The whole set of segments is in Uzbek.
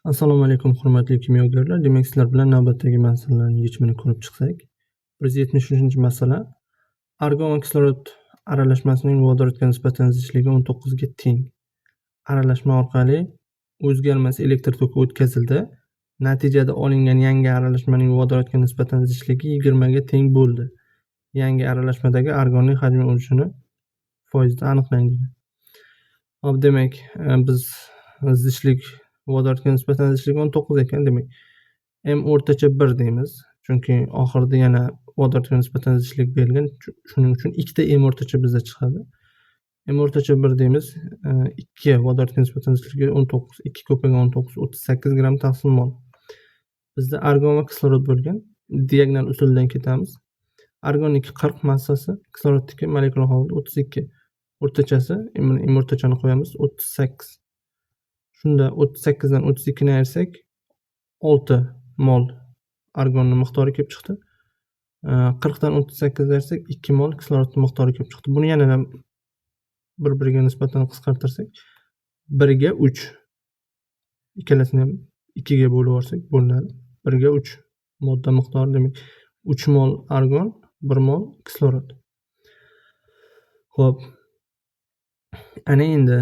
Assalomu alaykum hurmatli kimyogarlar. Demak, sizlar bilan navbatdagi masalalarning yechimini ko'rib chiqsak. 173-masala. Argon va kislorod aralashmasining vodorodga nisbatan zichligi 19 ga teng. Aralashma orqali o'zgarmas elektr toki o'tkazildi. Natijada olingan yangi aralashmaning vodorodga nisbatan zichligi 20 ga teng bo'ldi. Yangi aralashmadagi argonning hajmi o'lchishini foizda aniqlang degan. Hop, demak, biz zichlik vodorodga nisbatan zichlik 19 ekan, demak m o'rtacha 1 deymiz. Chunki oxirida yana vodorodga nisbatan zichlik berilgan. Shuning uchun ikkita m o'rtacha bizda chiqadi. M o'rtacha 1 deymiz. 2 vodorodga nisbatan zichligi 19, 2 ko'paygan 19, 38 gram taqsim mol. Bizda argon va kislorod bo'lgan. Diagonal usuldan ketamiz. Argonniki 40 massasi, kislorodniki molekulyar holida 32. O'rtachasi, m o'rtachani qo'yamiz 38. Shunda 38 dan 32 ni ayirsak 6 mol argonni miqdori kelib chiqdi. 40 dan 38 ayirsak 2 mol kislorodning miqdori kelib chiqdi. Buni yana ham bir-biriga nisbatan qisqartirsak 1 ga 3. Ikkalasini ham 2 ga bo'lib olsak bo'linadi. 1 ga 3 modda miqdori, demak 3 mol argon, 1 mol kislorod. Xo'p. Ana endi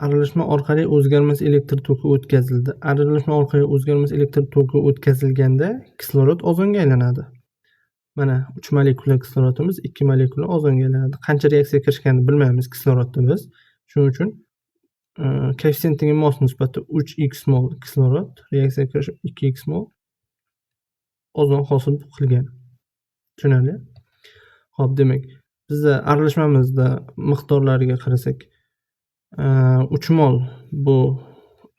aralashma orqali o'zgarmas elektr toki o'tkazildi. Aralashma orqali o'zgarmas elektr toki o'tkazilganda kislorod ozonga aylanadi. Mana 3 molekula kislorodimiz, 2 molekula ozonga aylanadi. Qancha reaksiyaga kirishganini bilmaymiz kislorodda biz. Shuning uchun koeffitsiyentiga mos nisbati 3x mol kislorod reaksiyaga kirishib 2x mol ozon hosil qilgan. Tushunarli? Xo'p, demak, bizda aralashmamizda miqdorlariga qarasak 3 mol bu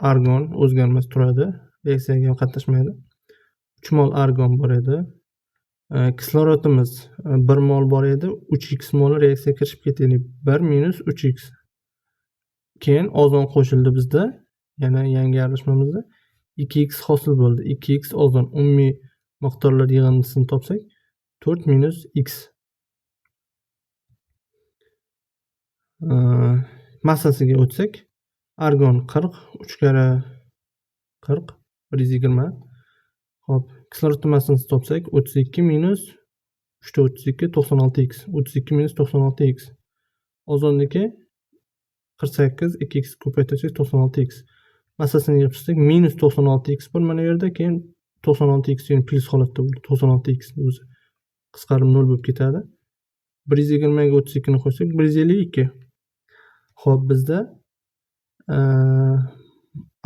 argon o'zgarmas turadi, reaksiyaga ham qatnashmaydi. 3 mol argon bor edi. Kislorodimiz 1 mol bor edi. 3x mol reaksiyaga kirishib ketdi. 1 minus 3x. Keyin ozon qo'shildi bizda. Yana yangi aralashmamizda 2x hosil bo'ldi. 2x ozon umumiy miqdorlar yig'indisini topsak 4 minus x. Massasiga o'tsak, argon 40, 3 kara 40, 120. Hop, kislorod massasini topsak, 32 minus 3 ta 32, 96x. 32 minus 96x. Ozonniki 48, 2x ko'paytirsak 96x. Massasini yig'ib chiqsak, minus 96x bor mana bu yerda, keyin 96x keyin plyus holatda bo'ldi. 96x o'zi qisqarib 0 bo'lib ketadi. 120 ga 32 ni qo'ysak, 152. Xo'p, bizda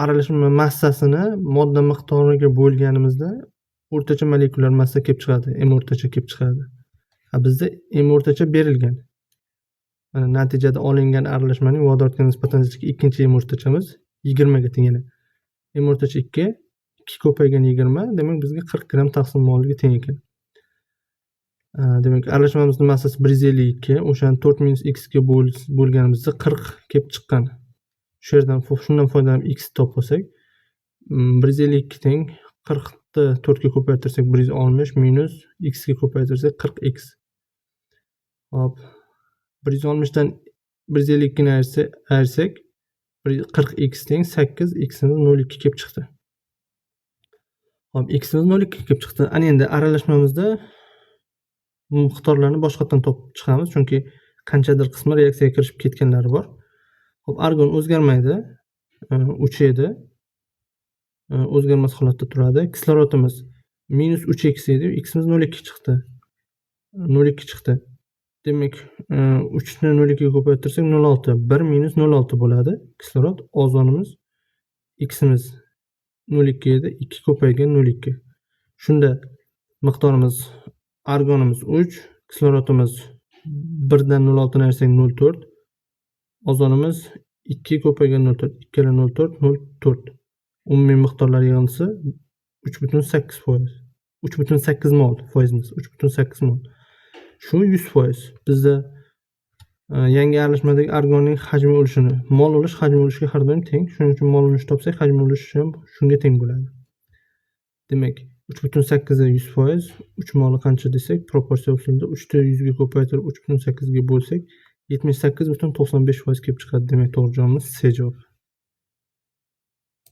aralashma massasini modda miqdoriga bo'lganimizda o'rtacha molekulyar massa kelib chiqadi, m o'rtacha kelib chiqadi. Bizda m o'rtacha berilgan. Mana natijada olingan aralashmaning vodorodga nisbatan zichligi ikkinchi m o'rtachamiz 20 ga teng yana. M o'rtacha 2, 2 ko'paygan 20, demak bizga 40 gram taqsim moliga teng ekan. Demak, aralashmamizning massasi 152, o'shani 4 minus x ga bo'lganimizda 40 kelib chiqqan. Shu yerdan shundan foydalanib x topsak, 152 teng 40 ni 4 ga ko'paytirsak 160 minus x ga ko'paytirsak 40x. Hop, 160 dan 152 ni ayirsak 40x teng 8, x imiz 0,2 kelib chiqdi. Hop, x imiz 0,2 kelib chiqdi. Ana endi aralashmamizda miqdorlarni boshqatdan topib chiqamiz, chunki qanchadir qismi reaksiyaga kirishib ketganlari bor. Hop, argon o'zgarmaydi. 3 edi. O'zgarmas holatda turadi. Kislorodimiz minus 3x edi, x imiz 0,2 chiqdi. 0,2 chiqdi. Demak, 3 ni 0,2 ga ko'paytirsak 0,6. 1 minus 0,6 bo'ladi. Kislorod, ozonimiz x imiz 0,2 edi, 2 ko'paygan 0,2. Shunda miqdorimiz argonimiz 3, kislorodimiz 1 dan 0,6 ni ayirsak 0,4. Ozonimiz 2 ko'paygan 0,4, 2 kala 0,4, 0,4. Umumiy miqdorlar yig'indisi 3,8%. 3,8 mol foizimiz, 3,8 mol. Shu 100%. Bizda yangi aralashmadagi argonning hajmi o'lishini, mol o'lish hajm o'lishiga har doim teng. Shuning uchun mol o'lish topsak, hajm o'lish ham shunga teng bo'ladi. Demak, 3,8 ga 100%, 3 moli qancha desak, proporsiya usulida 3 ta 100 ga ko'paytirib 3,8 ga bo'lsak, 78,95% kelib chiqadi. Demak, to'g'ri javobimiz C javob.